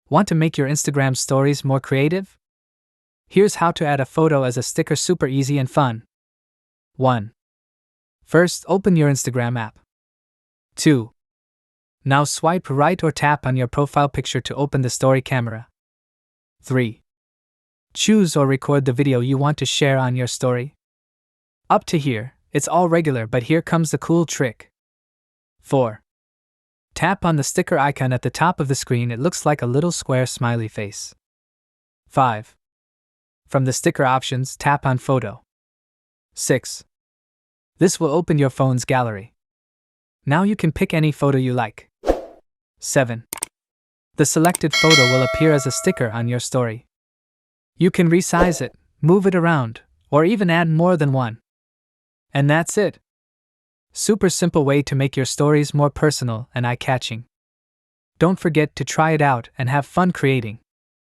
Want to make your Instagram stories more creative? Here's how to add a photo as a sticker, super easy and fun. 1. First, open your Instagram app. 2. Now swipe right or tap on your profile picture to open the story camera. 3. Choose or record the video you want to share on your story. Up to here, it's all regular, but here comes the cool trick. 4. Tap on the sticker icon at the top of the screen. It looks like a little square smiley face. 5. From the sticker options, tap on Photo. 6. This will open your phone's gallery. Now you can pick any photo you like. 7. The selected photo will appear as a sticker on your story. You can resize it, move it around, or even add more than one. And that's it. Super simple way to make your stories more personal and eye-catching. Don't forget to try it out and have fun creating.